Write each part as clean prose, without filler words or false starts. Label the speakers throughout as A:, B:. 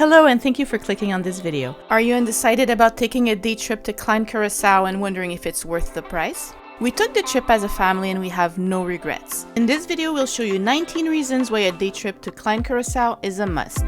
A: Hello and thank you for clicking on this video. Are you undecided about taking a day trip to KLEIN Curacao and wondering if it's worth the price? We took the trip as a family and we have no regrets. In this video, we'll show you 19 reasons why a day trip to KLEIN Curacao is a must.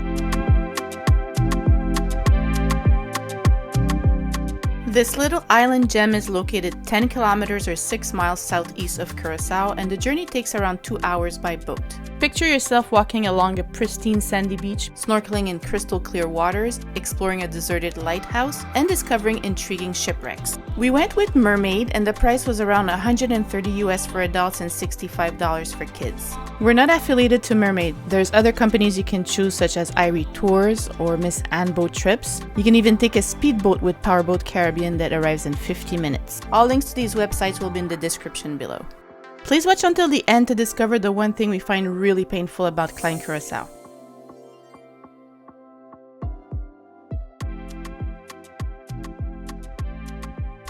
A: This little island gem is located 10 kilometers or 6 miles southeast of Curacao, and the journey takes around 2 hours by boat. Picture yourself walking along a pristine sandy beach, snorkeling in crystal clear waters, exploring a deserted lighthouse, and discovering intriguing shipwrecks. We went with Mermaid and the price was around $130 US for adults and $65 for kids. We're not affiliated to Mermaid. There's other companies you can choose such as IRIE Tours or Miss Anne Boat Trips. You can even take a speedboat with Powerboat Caribbean that arrives in 50 minutes. All links to these websites will be in the description below. Please watch until the end to discover the one thing we find really painful about KLEIN Curacao.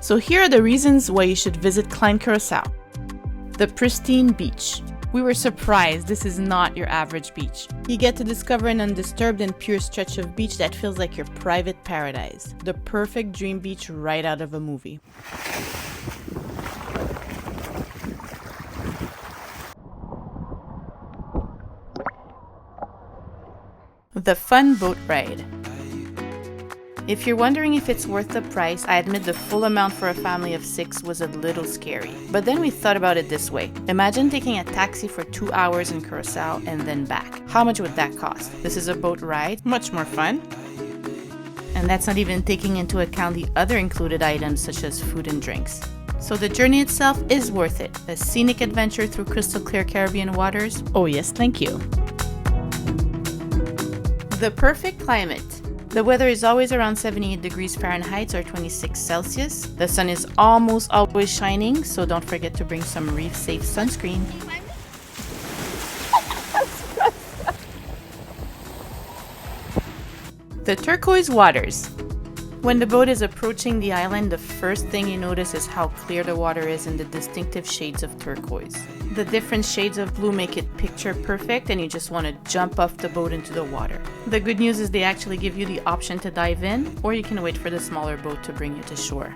A: So here are the reasons why you should visit KLEIN Curacao. The Pristine Beach. We were surprised this is not your average beach. You get to discover an undisturbed and pure stretch of beach that feels like your private paradise. The perfect dream beach right out of a movie. The fun boat ride. If you're wondering if it's worth the price, I admit the full amount for a family of 6 was a little scary. But then we thought about it this way. Imagine taking a taxi for 2 hours in Curacao and then back. How much would that cost? This is a boat ride, much more fun. And that's not even taking into account the other included items such as food and drinks. So the journey itself is worth it. A scenic adventure through crystal clear Caribbean waters? Oh yes, thank you. The perfect climate. The weather is always around 78 degrees Fahrenheit or 26 Celsius. The sun is almost always shining, so don't forget to bring some reef-safe sunscreen. The Turquoise Waters. When the boat is approaching the island, the first thing you notice is how clear the water is in the distinctive shades of turquoise. The different shades of blue make it picture perfect and you just want to jump off the boat into the water. The good news is they actually give you the option to dive in, or you can wait for the smaller boat to bring you to shore.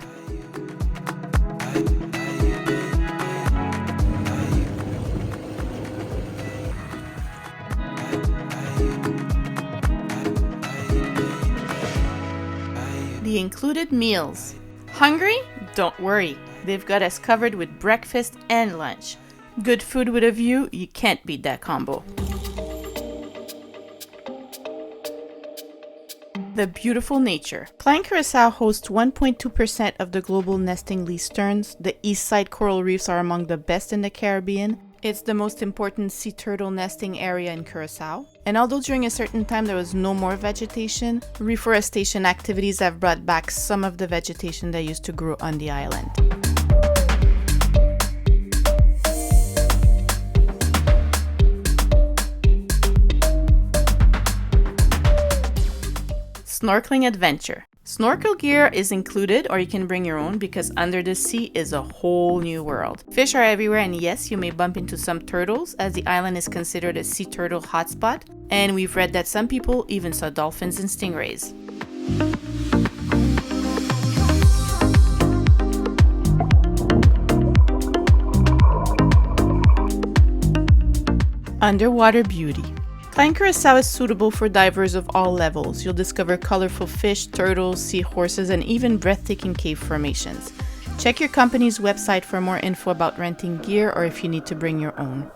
A: The included meals. Hungry? Don't worry. They've got us covered with breakfast and lunch. Good food with a view, you can't beat that combo. The beautiful nature. KLEIN Curacao hosts 1.2% of the global nesting least terns. The east side coral reefs are among the best in the Caribbean. It's the most important sea turtle nesting area in Curacao. And although during a certain time there was no more vegetation, reforestation activities have brought back some of the vegetation that used to grow on the island. Snorkelling Adventure. Snorkel gear is included, or you can bring your own because under the sea is a whole new world. Fish are everywhere, and yes, you may bump into some turtles as the island is considered a sea turtle hotspot, and we've read that some people even saw dolphins and stingrays. Underwater beauty. KLEIN Curacao is suitable for divers of all levels. You'll discover colorful fish, turtles, seahorses, and even breathtaking cave formations. Check your company's website for more info about renting gear or if you need to bring your own.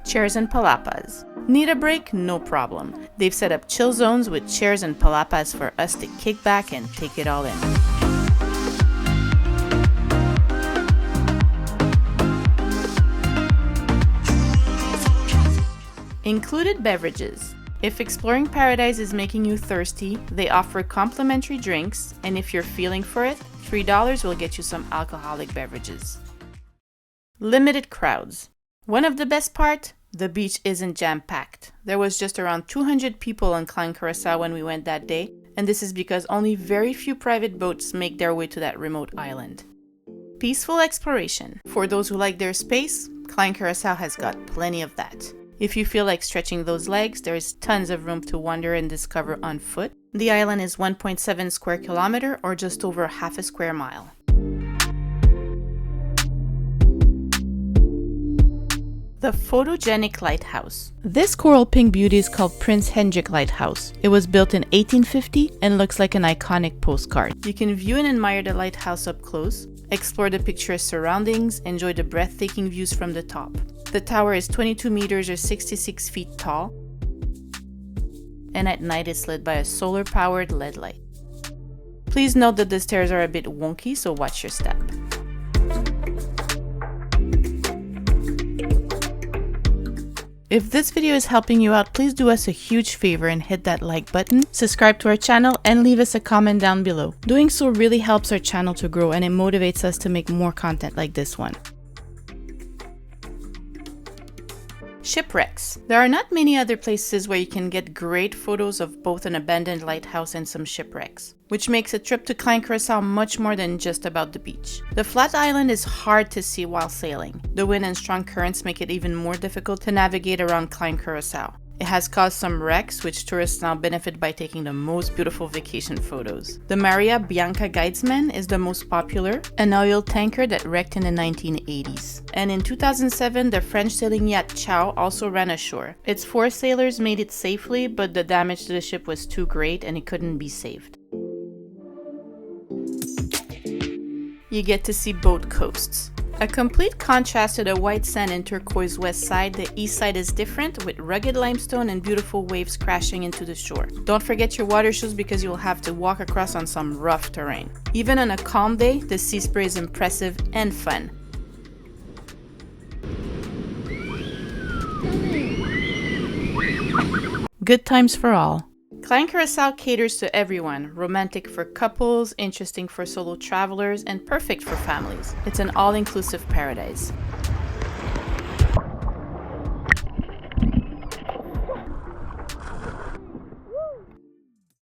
A: Chairs and Palapas. Need a break? No problem. They've set up chill zones with chairs and Palapas for us to kick back and take it all in. Included beverages. If exploring paradise is making you thirsty, they offer complimentary drinks, and if you're feeling for it, $3 will get you some alcoholic beverages. Limited crowds. One of the best part, the beach isn't jam-packed. There was just around 200 people on KLEIN Curacao when we went that day, and this is because only very few private boats make their way to that remote island. Peaceful exploration. For those who like their space, KLEIN Curacao has got plenty of that. If you feel like stretching those legs, there is tons of room to wander and discover on foot. The island is 1.7 square kilometer or just over half a square mile. The Photogenic Lighthouse. This coral pink beauty is called Prince Hendrik Lighthouse. It was built in 1850 and looks like an iconic postcard. You can view and admire the lighthouse up close, explore the picturesque surroundings, enjoy the breathtaking views from the top. The tower is 22 meters or 66 feet tall, and at night it's lit by a solar-powered LED light. Please note that the stairs are a bit wonky, so watch your step. If this video is helping you out, please do us a huge favor and hit that like button, subscribe to our channel, and leave us a comment down below. Doing so really helps our channel to grow and it motivates us to make more content like this one. Shipwrecks. There are not many other places where you can get great photos of both an abandoned lighthouse and some shipwrecks, which makes a trip to KLEIN Curacao much more than just about the beach. The flat island is hard to see while sailing. The wind and strong currents make it even more difficult to navigate around KLEIN Curacao. It has caused some wrecks, which tourists now benefit by taking the most beautiful vacation photos. The Maria Bianca Guidesman is the most popular, an oil tanker that wrecked in the 1980s. And in 2007, the French sailing yacht Ciao also ran ashore. Its 4 sailors made it safely, but the damage to the ship was too great and it couldn't be saved. You get to see both coasts. A complete contrast to the white sand and turquoise west side, the east side is different with rugged limestone and beautiful waves crashing into the shore. Don't forget your water shoes because you'll have to walk across on some rough terrain. Even on a calm day, the sea spray is impressive and fun. Good times for all. KLEIN Curacao caters to everyone, romantic for couples, interesting for solo travelers, and perfect for families. It's an all-inclusive paradise.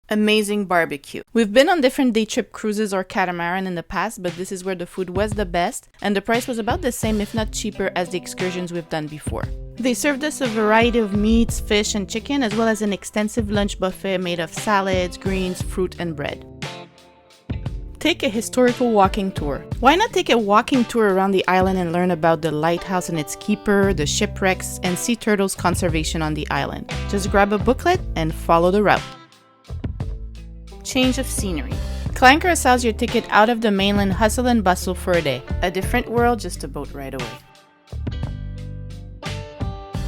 A: Amazing barbecue. We've been on different day trip cruises or catamaran in the past, but this is where the food was the best, and the price was about the same if not cheaper as the excursions we've done before. They served us a variety of meats, fish, and chicken, as well as an extensive lunch buffet made of salads, greens, fruit, and bread. Take a historical walking tour. Why not take a walking tour around the island and learn about the lighthouse and its keeper, the shipwrecks, and sea turtles conservation on the island? Just grab a booklet and follow the route. Change of scenery. KLEIN Curacao is your ticket out of the mainland hustle and bustle for a day. A different world, just a boat ride away.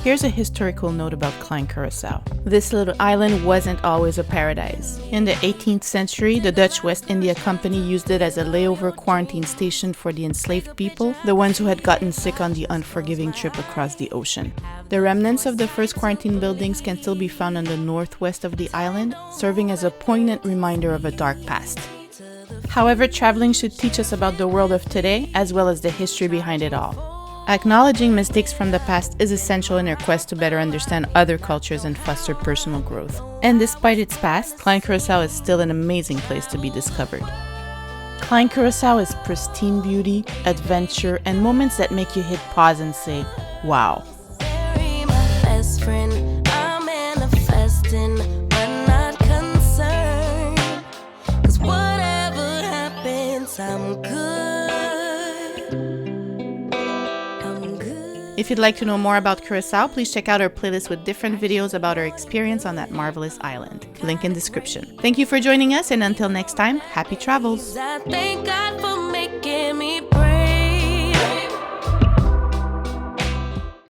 A: Here's a historical note about KLEIN Curacao. This little island wasn't always a paradise. In the 18th century, the Dutch West India Company used it as a layover quarantine station for the enslaved people, the ones who had gotten sick on the unforgiving trip across the ocean. The remnants of the first quarantine buildings can still be found on the northwest of the island, serving as a poignant reminder of a dark past. However, traveling should teach us about the world of today, as well as the history behind it all. Acknowledging mistakes from the past is essential in our quest to better understand other cultures and foster personal growth. And despite its past, KLEIN Curacao is still an amazing place to be discovered. KLEIN Curacao is pristine beauty, adventure, and moments that make you hit pause and say, wow. If you'd like to know more about Curacao, please check out our playlist with different videos about our experience on that marvelous island. Link in description. Thank you for joining us, and until next time, happy travels! I thank God for making me